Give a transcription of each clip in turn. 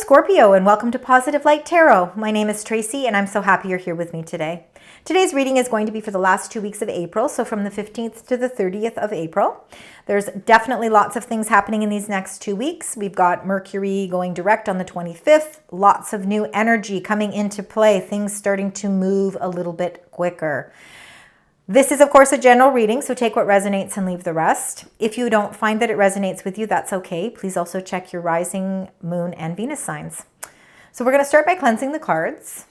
Scorpio, and welcome to Positive Light Tarot. My name is Tracy, and I'm so happy you're here with me today. Today's reading is going to be for the last 2 weeks of April, so from the 15th to the 30th of April. There's definitely lots of things happening in these next 2 weeks. We've got Mercury going direct on the 25th, lots of new energy coming into play, things starting to move a little bit quicker. This is, of course, a general reading, so take what resonates and leave the rest. If you don't find that it resonates with you, that's okay. Please also check your rising, moon, and Venus signs. So we're going to start by cleansing the cards.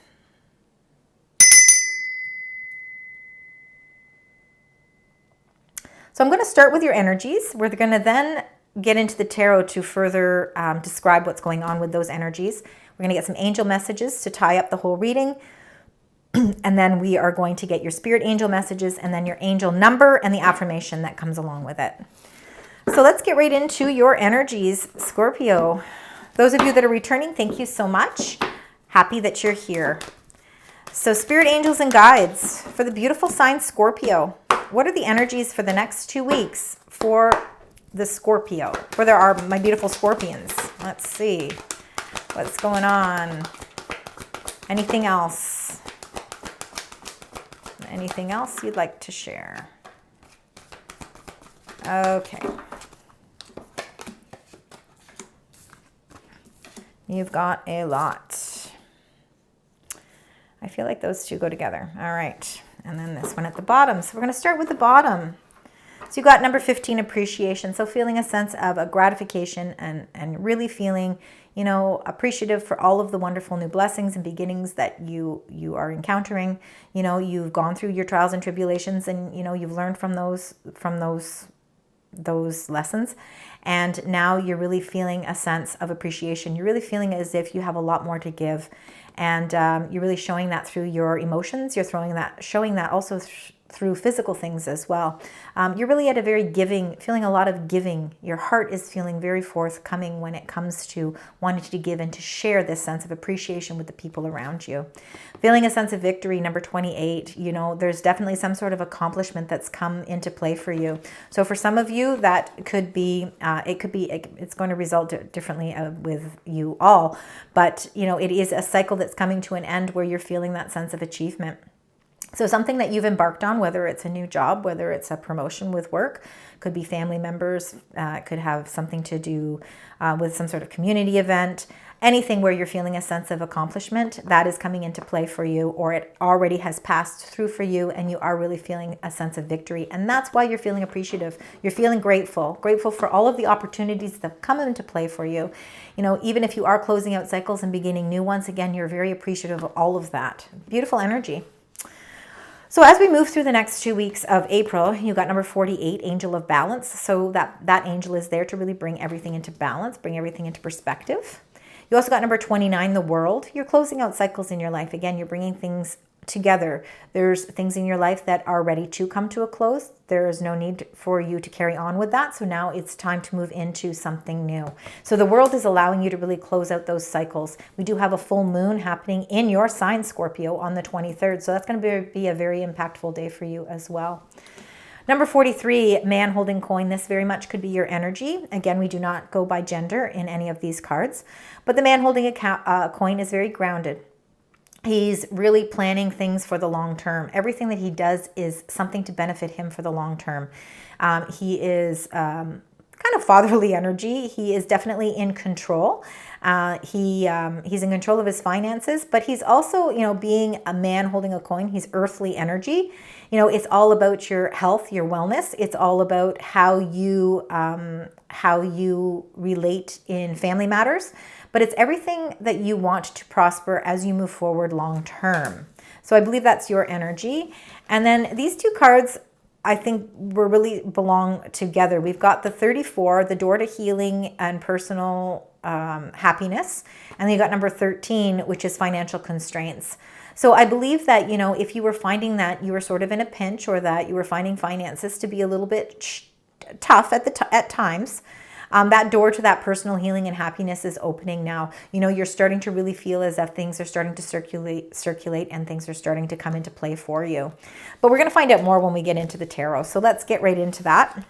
So I'm going to start with your energies. We're going to then get into the tarot to further describe what's going on with those energies. We're going to get some angel messages to tie up the whole reading. And then we are going to get your spirit angel messages and then your angel number and the affirmation that comes along with it. So let's get right into your energies, Scorpio. Those of you that are returning, thank you so much. Happy that you're here. So spirit angels and guides for the beautiful sign Scorpio. What are the energies for the next 2 weeks for the Scorpio? For there are my beautiful Scorpions. Let's see what's going on. Anything else? Anything else you'd like to share? Okay. You've got a lot. I feel like those two go together. All right. And then this one at the bottom. So we're going to start with the bottom. So you've got number 15, appreciation. So feeling a sense of a gratification and really feeling, you know, appreciative for all of the wonderful new blessings and beginnings that you are encountering. You know, you've gone through your trials and tribulations and, you know, you've learned from those lessons. And now you're really feeling a sense of appreciation. You're really feeling as if you have a lot more to give. And you're really showing that through your emotions. You're showing that also through physical things as well. You're really at a very feeling a lot of giving. Your heart is feeling very forthcoming when it comes to wanting to give and to share this sense of appreciation with the people around you. Feeling a sense of victory, number 28, you know, there's definitely some sort of accomplishment that's come into play for you. So for some of you, that could be, it's going to result differently with you all. But, you know, it is a cycle that's coming to an end where you're feeling that sense of achievement. So something that you've embarked on, whether it's a new job, whether it's a promotion with work, could be family members, could have something to do with some sort of community event, anything where you're feeling a sense of accomplishment, that is coming into play for you, or it already has passed through for you and you are really feeling a sense of victory. And that's why you're feeling appreciative. You're feeling grateful for all of the opportunities that come into play for you. You know, even if you are closing out cycles and beginning new ones, again, you're very appreciative of all of that. Beautiful energy. So as we move through the next 2 weeks of April, you've got number 48, Angel of Balance. So that angel is there to really bring everything into balance, bring everything into perspective. You also got number 29, the World. You're closing out cycles in your life. Again, you're bringing things together. There's things in your life that are ready to come to a close. There is no need for you to carry on with that. So now it's time to move into something new. So the World is allowing you to really close out those cycles. We do have a full moon happening in your sign, Scorpio, on the 23rd. So that's going to be a very impactful day for you as well. Number 43, man holding coin. This very much could be your energy. Again, we do not go by gender in any of these cards. But the man holding a coin is very grounded. He's really planning things for the long term. Everything that he does is something to benefit him for the long term. He is kind of fatherly energy. He is definitely in control. He's in control of his finances, but he's also, you know, being a man holding a coin, he's earthly energy. You know, it's all about your health, your wellness. It's all about how you relate in family matters. But it's everything that you want to prosper as you move forward long term. So I believe that's your energy. And then these two cards, I think, really belong together. We've got the 34, the door to healing and personal happiness. And then you got number 13, which is financial constraints. So I believe that, you know, if you were finding that you were sort of in a pinch or that you were finding finances to be a little bit tough at times, that door to that personal healing and happiness is opening now. You know, you're starting to really feel as if things are starting to circulate and things are starting to come into play for you. But we're going to find out more when we get into the tarot. So let's get right into that.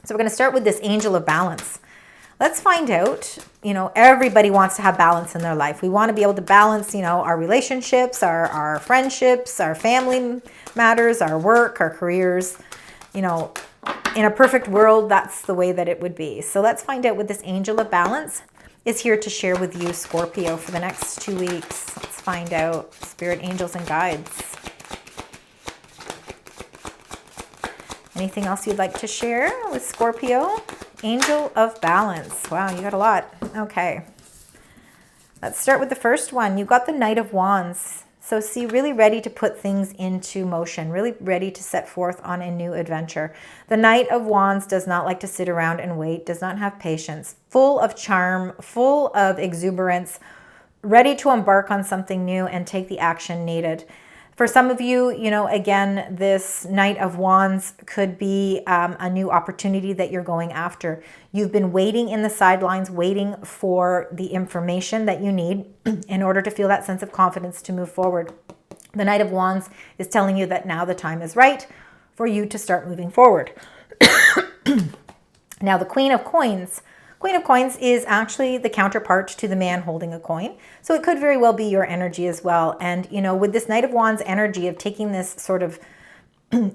So we're going to start with this Angel of Balance. let's find out, you know, everybody wants to have balance in their life. We want to be able to balance, you know, our relationships, our friendships, our family matters, our work, our careers. You know, in a perfect world, that's the way that it would be. So let's find out what this angel of balance is here to share with you, Scorpio, for the next 2 weeks. Let's find out, spirit, angels, and guides. Anything else you'd like to share with Scorpio? Angel of balance. Wow, you got a lot. Okay. Let's start with the first one. You got the Knight of Wands. So see, really ready to put things into motion, really ready to set forth on a new adventure. The Knight of Wands does not like to sit around and wait, does not have patience, full of charm, full of exuberance, ready to embark on something new and take the action needed. For some of you, you know, again, this Knight of Wands could be a new opportunity that you're going after. You've been waiting in the sidelines, waiting for the information that you need in order to feel that sense of confidence to move forward. The Knight of Wands is telling you that now the time is right for you to start moving forward. Now, the Queen of Coins. Queen of Coins is actually the counterpart to the man holding a coin. So it could very well be your energy as well. And, you know, with this Knight of Wands energy of taking this sort of,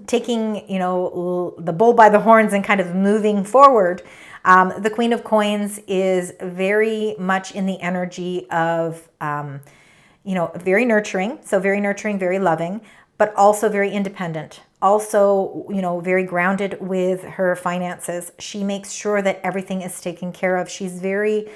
taking, you know, the bull by the horns and kind of moving forward, the Queen of Coins is very much in the energy of, you know, very nurturing. So very nurturing, very loving, but also very independent. Also, you know, very grounded with her finances. She makes sure that everything is taken care of. She's very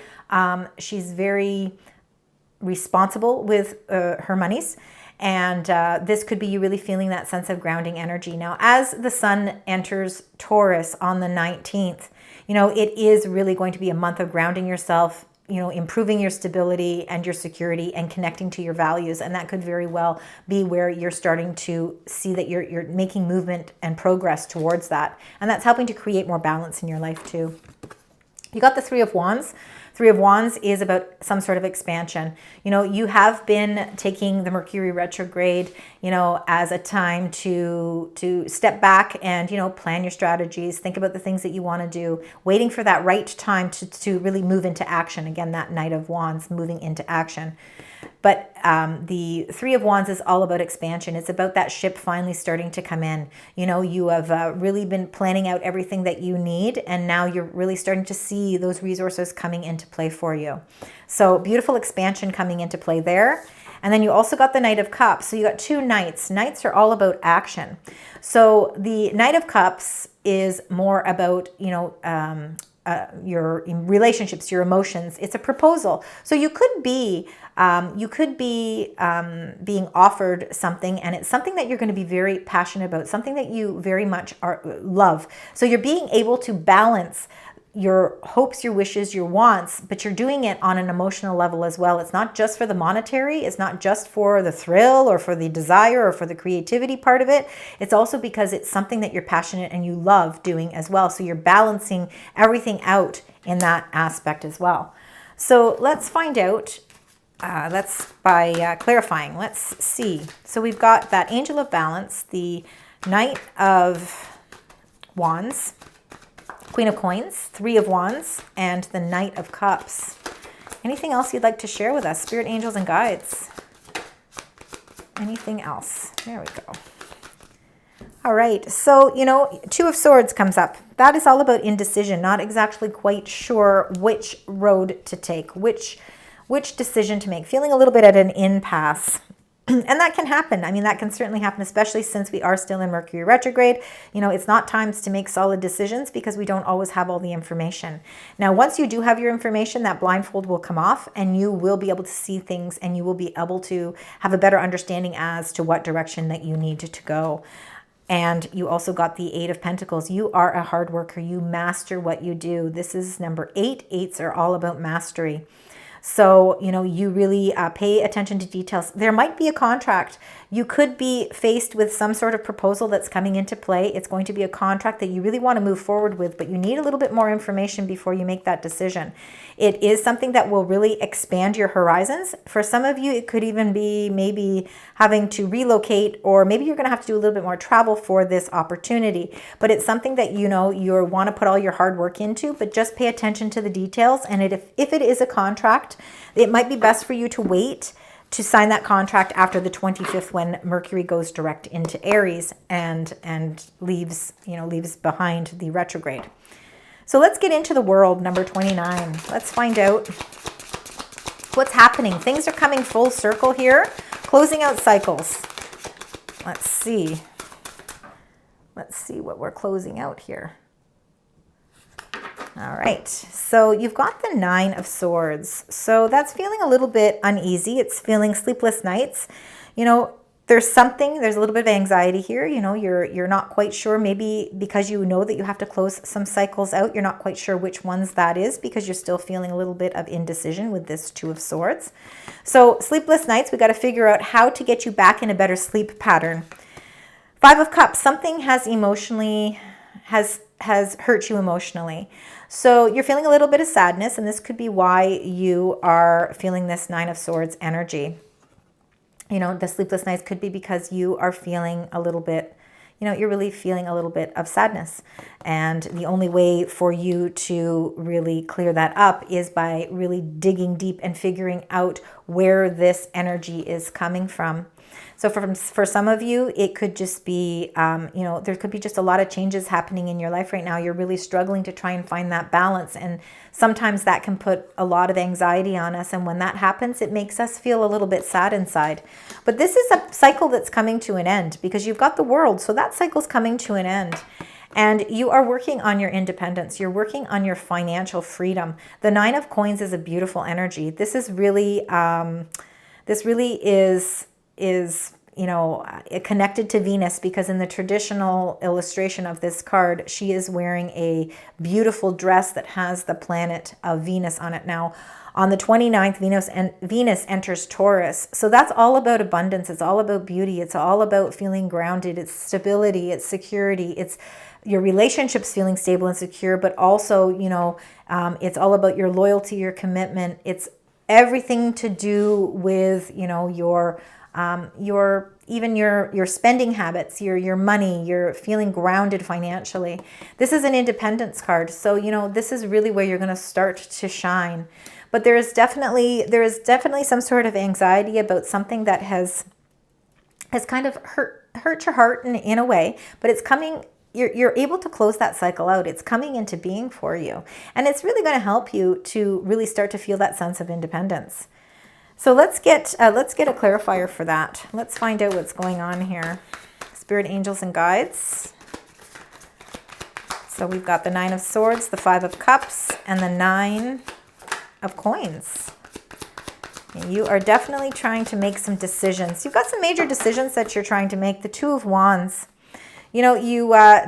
responsible with her monies. And this could be you really feeling that sense of grounding energy. Now, as the sun enters Taurus on the 19th, you know, it is really going to be a month of grounding yourself, you know, improving your stability and your security and connecting to your values. And that could very well be where you're starting to see that you're making movement and progress towards that. And that's helping to create more balance in your life too. You got the Three of Wands. Three of Wands is about some sort of expansion. You know, you have been taking the Mercury retrograde, you know, as a time to step back and, you know, plan your strategies, think about the things that you want to do, waiting for that right time to really move into action. Again, that Knight of Wands moving into action. But the Three of Wands is all about expansion. It's about that ship finally starting to come in. You know, you have really been planning out everything that you need, and now you're really starting to see those resources coming into play for you. So beautiful expansion coming into play there. And then you also got the Knight of Cups. So you got two Knights. Knights are all about action. So the Knight of Cups is more about, you know, your relationships, your emotions. It's a proposal. So you could be being offered something, and it's something that you're going to be very passionate about, something that you very much love. So you're being able to balance your hopes, your wishes, your wants, but you're doing it on an emotional level as well. It's not just for the monetary. It's not just for the thrill or for the desire or for the creativity part of it. It's also because it's something that you're passionate and you love doing as well. So you're balancing everything out in that aspect as well. So let's find out. By clarifying, let's see. So we've got that Angel of Balance, the Knight of Wands, Queen of Coins, Three of Wands, and the Knight of Cups. Anything else you'd like to share with us, Spirit, Angels, and Guides? Anything else? There we go. All right, so, you know, Two of Swords comes up. That is all about indecision, not exactly quite sure which road to take, which decision to make, feeling a little bit at an impasse. And that can happen. I mean, that can certainly happen, especially since we are still in Mercury retrograde. You know, it's not times to make solid decisions because we don't always have all the information. Now, once you do have your information, that blindfold will come off and you will be able to see things and you will be able to have a better understanding as to what direction that you need to go. And you also got the Eight of Pentacles. You are a hard worker. You master what you do. This is number 8. 8s are all about mastery. So, you know, you really pay attention to details. There might be a contract. You could be faced with some sort of proposal that's coming into play. It's going to be a contract that you really want to move forward with, but you need a little bit more information before you make that decision. It is something that will really expand your horizons. For some of you, it could even be maybe having to relocate, or maybe you're going to have to do a little bit more travel for this opportunity. But it's something that, you know, you want to put all your hard work into, but just pay attention to the details. And if it is a contract, it might be best for you to wait to sign that contract after the 25th, when Mercury goes direct into Aries and leaves behind the retrograde. So let's get into the world, number 29. Let's find out what's happening. Things are coming full circle here, closing out cycles. Let's see. Let's see what we're closing out here. All right, so you've got the 9 of Swords. So that's feeling a little bit uneasy. It's feeling sleepless nights. You know, there's a little bit of anxiety here. You know, you're not quite sure, maybe because you know that you have to close some cycles out. You're not quite sure which ones that is, because you're still feeling a little bit of indecision with this 2 of Swords. So sleepless nights, we got to figure out how to get you back in a better sleep pattern. 5 of Cups, something has hurt you emotionally. So you're feeling a little bit of sadness, and this could be why you are feeling this 9 of Swords energy. You know, the sleepless nights could be because you are feeling a little bit, you know, you're really feeling a little bit of sadness. And the only way for you to really clear that up is by really digging deep and figuring out where this energy is coming from. So for some of you, it could just be, you know, there could be just a lot of changes happening in your life right now. You're really struggling to try and find that balance. And sometimes that can put a lot of anxiety on us. And when that happens, it makes us feel a little bit sad inside. But this is a cycle that's coming to an end, because you've got the World. So that cycle's coming to an end. And you are working on your independence. You're working on your financial freedom. The 9 of Coins is a beautiful energy. This is really, is you know, connected to Venus, because in the traditional illustration of this card, she is wearing a beautiful dress that has the planet of Venus on it. Now, on the 29th, Venus enters Taurus. So that's all about abundance. It's all about beauty. It's all about feeling grounded. It's stability. It's security. It's your relationships feeling stable and secure, but also, you know, it's all about your loyalty, your commitment. It's everything to do with, you know, your spending habits, your money, you're feeling grounded financially. This is an independence card. So, you know, this is really where you're going to start to shine. But there is definitely some sort of anxiety about something that has kind of hurt your heart in a way, but it's coming. You're able to close that cycle out. It's coming into being for you. And it's really going to help you to really start to feel that sense of independence. So let's get a clarifier for that. Let's find out what's going on here. Spirit, angels, and guides. So we've got the 9 of Swords, the 5 of Cups, and the 9 of Coins. And you are definitely trying to make some decisions. You've got some major decisions that you're trying to make. The 2 of Wands. You know,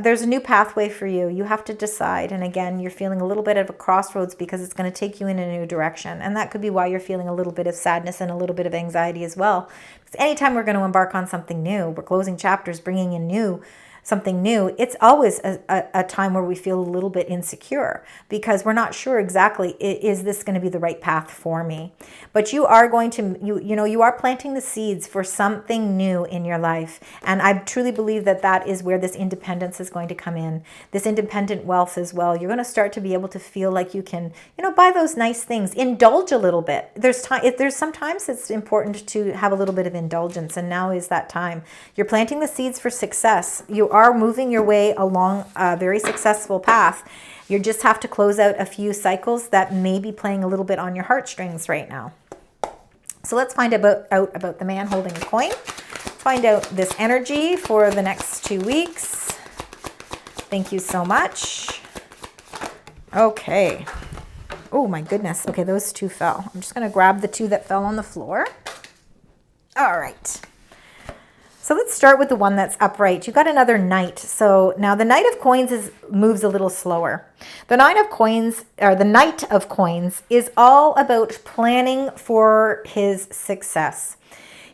there's a new pathway for you. You have to decide. And again, you're feeling a little bit of a crossroads, because it's going to take you in a new direction. And that could be why you're feeling a little bit of sadness and a little bit of anxiety as well. Because anytime we're going to embark on something new, we're closing chapters, bringing in something new, it's always a time where we feel a little bit insecure, because we're not sure exactly, is this going to be the right path for me? But you are going to, you are planting the seeds for something new in your life. And I truly believe that that is where this independence is going to come in, this independent wealth as well. You're going to start to be able to feel like you can, you know, buy those nice things, indulge a little bit. Sometimes it's important to have a little bit of indulgence, and now is that time. You're planting the seeds for success. You are moving your way along a very successful path. You just have to close out a few cycles that may be playing a little bit on your heartstrings right now. So let's find out about the man holding a coin. Find out this energy for the next 2 weeks. Thank you so much. Okay. Oh my goodness. Okay, those 2 fell. I'm just going to grab the 2 that fell on the floor. All right. So let's start with the one that's upright. You got another Knight. So now the Knight of Coins moves a little slower. The Knight of Coins, or the Knight of Coins, is all about planning for his success.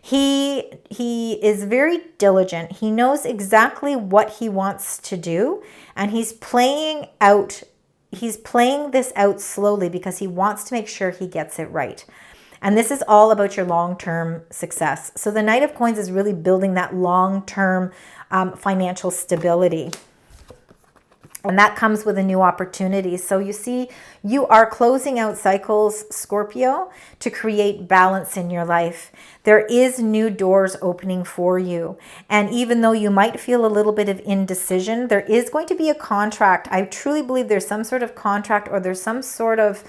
He is very diligent. He knows exactly what he wants to do, and he's playing this out slowly because he wants to make sure he gets it right. And this is all about your long-term success. So the Knight of Coins is really building that long-term financial stability. And that comes with a new opportunity. So you see, you are closing out cycles, Scorpio, to create balance in your life. There is new doors opening for you. And even though you might feel a little bit of indecision, there is going to be a contract. I truly believe there's some sort of contract, or there's some sort of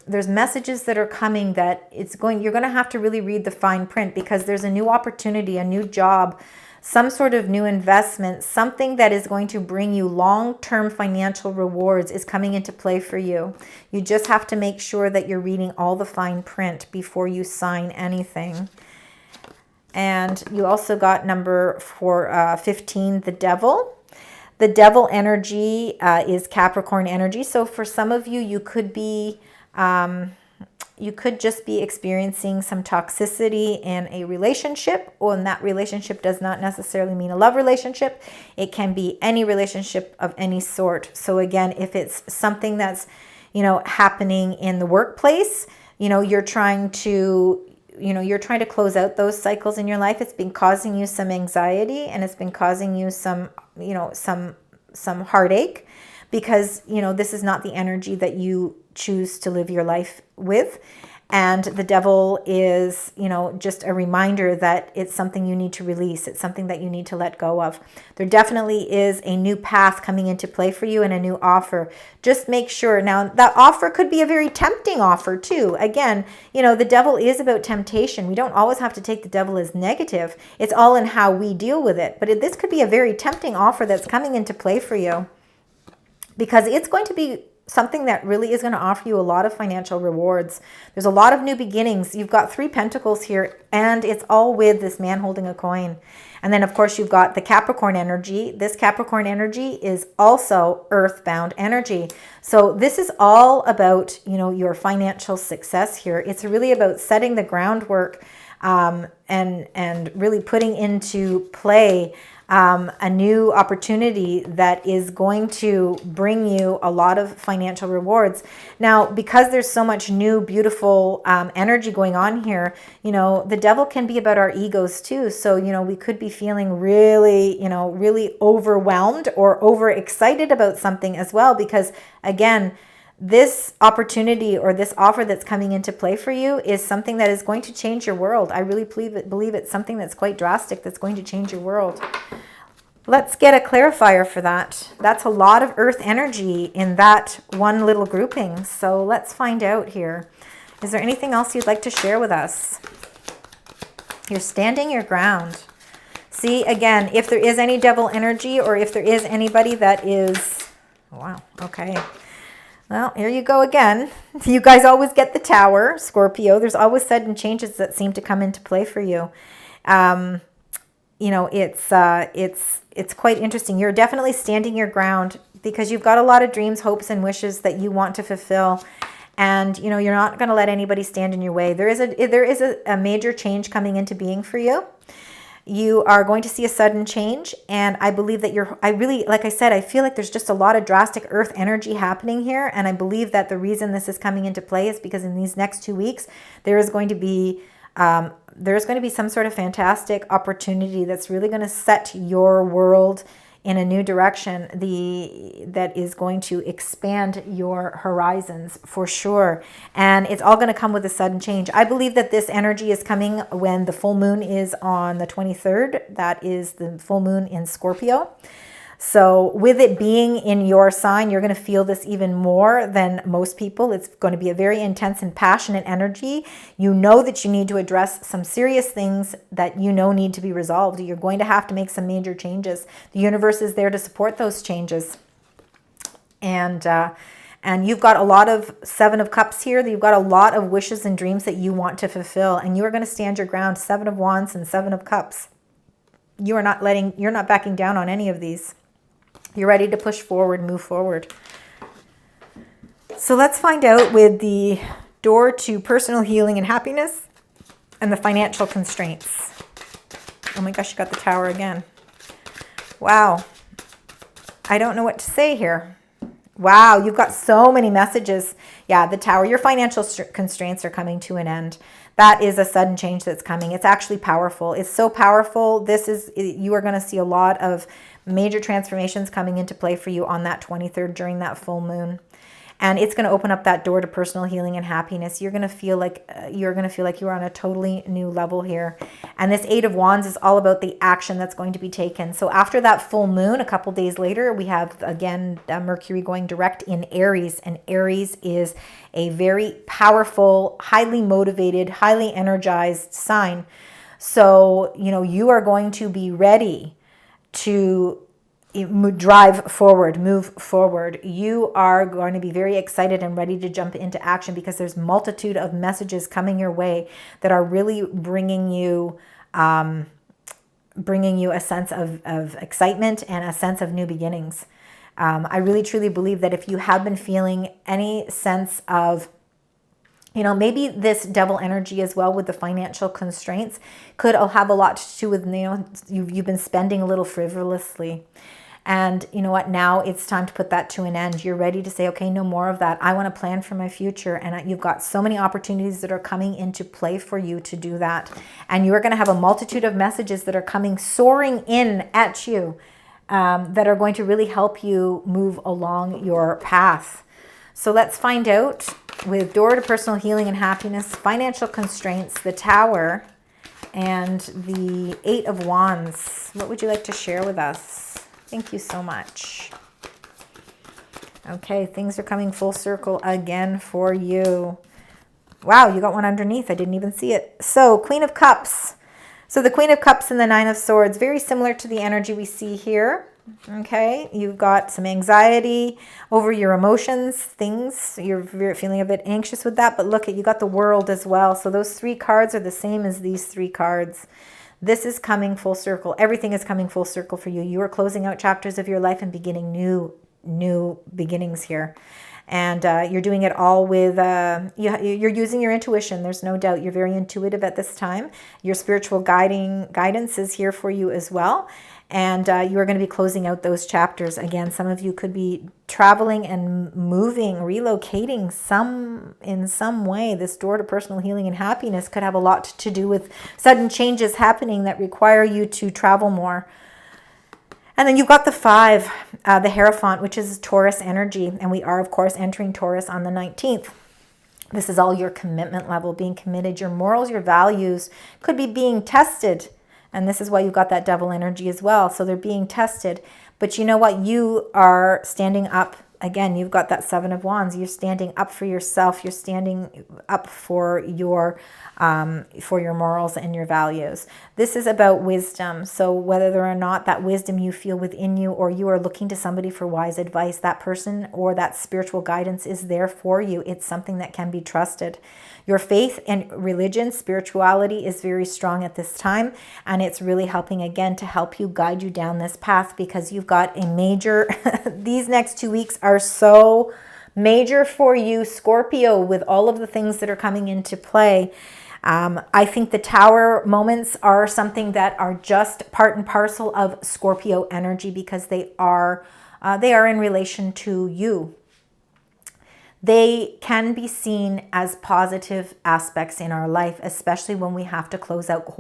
there's messages that are coming that you're going to have to really read the fine print, because there's a new opportunity, a new job, some sort of new investment, something that is going to bring you long-term financial rewards is coming into play for you. You just have to make sure that you're reading all the fine print before you sign anything. And you also got number 15, the Devil. The Devil energy is Capricorn energy. So for some of you, you could just be experiencing some toxicity in a relationship, and that relationship does not necessarily mean a love relationship. It can be any relationship of any sort. So again, if it's something that's, happening in the workplace, you're trying to close out those cycles in your life. It's been causing you some anxiety, and it's been causing you some heartache, because, this is not the energy that you choose to live your life with. And the Devil is, just a reminder that it's something you need to release. It's something that you need to let go of. There definitely is a new path coming into play for you, and a new offer. Just make sure. Now, that offer could be a very tempting offer too. Again, the Devil is about temptation. We don't always have to take the Devil as negative. It's all in how we deal with it. But this could be a very tempting offer that's coming into play for you, because it's going to be something that really is going to offer you a lot of financial rewards. There's a lot of new beginnings. You've got 3 pentacles here, and it's all with this man holding a coin. And then, of course, you've got the Capricorn energy. This Capricorn energy is also earthbound energy. So this is all about, your financial success here. It's really about setting the groundwork and really putting into play a new opportunity that is going to bring you a lot of financial rewards. Now, because there's so much new, beautiful energy going on here, the Devil can be about our egos too. So, we could be feeling really, really overwhelmed or overexcited about something as well, because again, this opportunity or this offer that's coming into play for you is something that is going to change your world. I really believe it's something that's quite drastic, that's going to change your world. Let's get a clarifier for that. That's a lot of earth energy in that one little grouping. So let's find out here. Is there anything else you'd like to share with us? You're standing your ground. See, again, if there is any Devil energy, or if there is anybody that is... Wow, okay. Well, here you go again. You guys always get the Tower, Scorpio. There's always sudden changes that seem to come into play for you. It's quite interesting. You're definitely standing your ground, because you've got a lot of dreams, hopes, and wishes that you want to fulfill. And, you're not going to let anybody stand in your way. There is a major change coming into being for you. You are going to see a sudden change, and I believe that like I said, I feel like there's just a lot of drastic earth energy happening here, and I believe that the reason this is coming into play is because in these next 2 weeks, there's going to be some sort of fantastic opportunity that's really going to set your world in a new direction, that is going to expand your horizons for sure. And it's all going to come with a sudden change. I believe that this energy is coming when the full moon is on the 23rd. That is the full moon in Scorpio. So with it being in your sign, you're going to feel this even more than most people. It's going to be a very intense and passionate energy. You know that you need to address some serious things that need to be resolved. You're going to have to make some major changes. The universe is there to support those changes. And you've got a lot of 7 of Cups here. You've got a lot of wishes and dreams that you want to fulfill. And you are going to stand your ground. 7 of Wands and 7 of Cups. you're not backing down on any of these. You're ready to push forward, move forward. So let's find out with the door to personal healing and happiness and the financial constraints. Oh my gosh, you got the Tower again. Wow. I don't know what to say here. Wow, you've got so many messages. Yeah, the Tower, your financial constraints are coming to an end. That is a sudden change that's coming. It's actually powerful. It's so powerful. You are going to see a lot of major transformations coming into play for you on that 23rd during that full moon. And it's going to open up that door to personal healing and happiness. You're going to feel like you're on a totally new level here. And this 8 of Wands is all about the action that's going to be taken. So after that full moon, a couple days later, we have, again, Mercury going direct in Aries. And Aries is a very powerful, highly motivated, highly energized sign. So, you are going to be ready to drive forward, move forward. You are going to be very excited and ready to jump into action because there's multitude of messages coming your way that are really bringing you a sense of excitement and a sense of new beginnings. I really truly believe that if you have been feeling any sense of maybe this Devil energy as well with the financial constraints could have a lot to do with, you've been spending a little frivolously. And you know what? Now it's time to put that to an end. You're ready to say, okay, no more of that. I want to plan for my future. And you've got so many opportunities that are coming into play for you to do that. And you are going to have a multitude of messages that are coming soaring in at you that are going to really help you move along your path. So let's find out with door to personal healing and happiness, financial constraints, the Tower, and the 8 of Wands. What would you like to share with us? Thank you so much. Okay, things are coming full circle again for you. Wow, you got one underneath. I didn't even see it. So, Queen of Cups. So the Queen of Cups and the 9 of Swords, very similar to the energy we see here. Okay, you've got some anxiety over your emotions, things. You're feeling a bit anxious with that, but look, you got the World as well. So those 3 cards are the same as these 3 cards. This is coming full circle. Everything is coming full circle for you. You are closing out chapters of your life and beginning new beginnings here. And you're doing it all with, you're using your intuition. There's no doubt. You're very intuitive at this time. Your spiritual guidance is here for you as well. And you are going to be closing out those chapters. Again, some of you could be traveling and moving, relocating in some way. This door to personal healing and happiness could have a lot to do with sudden changes happening that require you to travel more. And then you've got the 5, the Hierophant, which is Taurus energy. And we are, of course, entering Taurus on the 19th. This is all your commitment level, being committed. Your morals, your values could be being tested. And this is why you've got that Devil energy as well. So they're being tested. But you know what? You are standing up. Again, you've got that 7 of Wands. You're standing up for yourself. You're standing up for your morals and your values. This is about wisdom. So whether or not that wisdom you feel within you, or you are looking to somebody for wise advice, that person or that spiritual guidance is there for you. It's something that can be trusted. Your faith and religion, spirituality is very strong at this time, and it's really helping, again, to help you guide you down this path, because you've got a major, these next 2 weeks are so major for you, Scorpio, with all of the things that are coming into play. I think the Tower moments are something that are just part and parcel of Scorpio energy, because they are in relation to you. They can be seen as positive aspects in our life, especially when we have to close out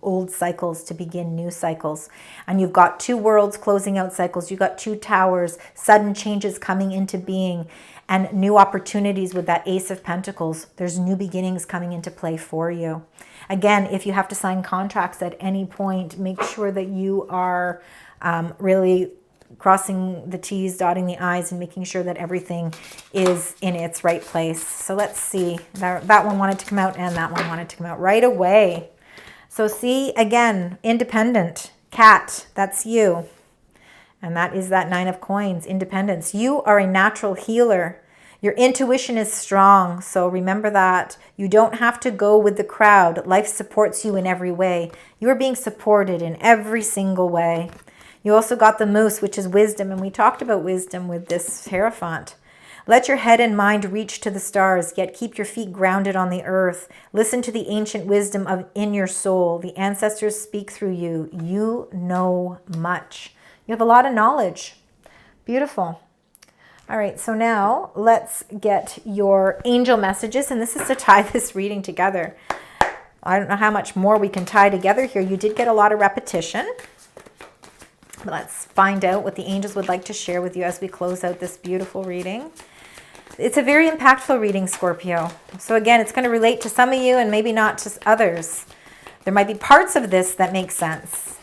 old cycles to begin new cycles. And you've got 2 worlds closing out cycles. You've got 2 towers, sudden changes coming into being, and new opportunities with that Ace of Pentacles. There's new beginnings coming into play for you. Again, if you have to sign contracts at any point, make sure that you are really crossing the T's, dotting the I's, and making sure that everything is in its right place. So let's see. That one wanted to come out, and that one wanted to come out right away. So see, again, independent. Cat, that's you. And that is that 9 of Coins, independence. You are a natural healer. Your intuition is strong, so remember that. You don't have to go with the crowd. Life supports you in every way. You are being supported in every single way. You also got the moose, which is wisdom, and we talked about wisdom with this Hierophant. Let your head and mind reach to the stars, yet keep your feet grounded on the earth. Listen to the ancient wisdom in your soul. The ancestors speak through you. You know much. You have a lot of knowledge. Beautiful. All right, so now let's get your angel messages, and this is to tie this reading together. I don't know how much more we can tie together here. You did get a lot of repetition, but let's find out what the angels would like to share with you as we close out this beautiful reading. It's a very impactful reading, Scorpio. So again, it's going to relate to some of you and maybe not to others. There might be parts of this that make sense.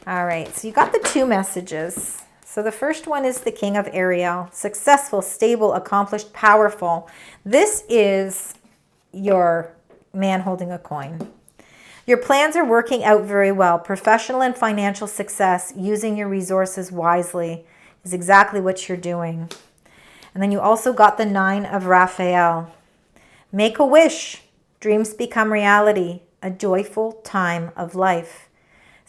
All right, so you got the 2 messages. So the first one is the King of Ariel. Successful, stable, accomplished, powerful. This is your man holding a coin. Your plans are working out very well. Professional and financial success, using your resources wisely is exactly what you're doing. And then you also got the 9 of Raphael. Make a wish. Dreams become reality. A joyful time of life.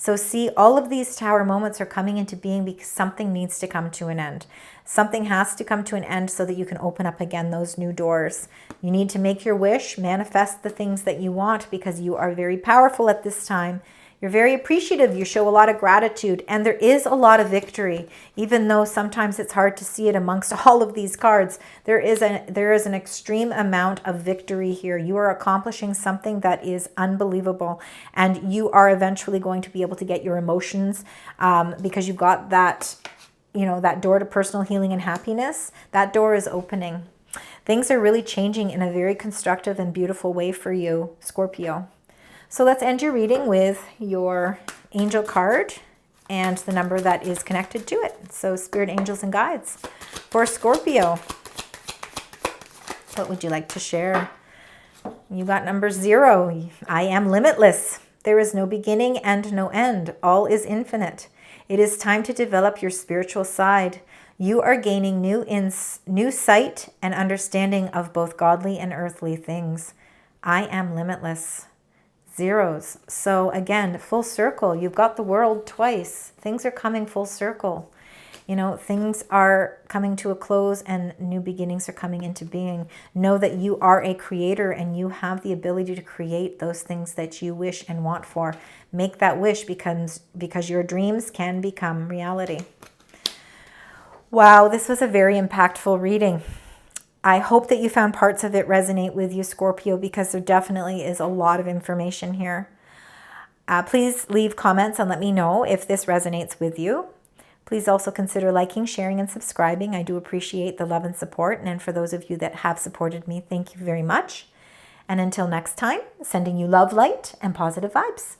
So see, all of these tower moments are coming into being because something needs to come to an end. Something has to come to an end so that you can open up again those new doors. You need to make your wish, manifest the things that you want because you are very powerful at this time. You're very appreciative. You show a lot of gratitude, and there is a lot of victory, even though sometimes it's hard to see it amongst all of these cards. There is an extreme amount of victory here. You are accomplishing something that is unbelievable, and you are eventually going to be able to get your emotions because you've got that, that door to personal healing and happiness. That door is opening. Things are really changing in a very constructive and beautiful way for you, Scorpio. So let's end your reading with your angel card and the number that is connected to it. So spirit, angels, and guides. For Scorpio, what would you like to share? You got number 0. I am limitless. There is no beginning and no end. All is infinite. It is time to develop your spiritual side. You are gaining new sight and understanding of both godly and earthly things. I am limitless. 0s. So again, full circle. You've got the world twice. Things are coming full circle. Things are coming to a close and new beginnings are coming into being. Know that you are a creator and you have the ability to create those things that you wish and want for. Make that wish because your dreams can become reality. Wow, this was a very impactful reading. I hope that you found parts of it resonate with you, Scorpio, because there definitely is a lot of information here. Please leave comments and let me know if this resonates with you. Please also consider liking, sharing, and subscribing. I do appreciate the love and support. And for those of you that have supported me, thank you very much. And until next time, sending you love, light, and positive vibes.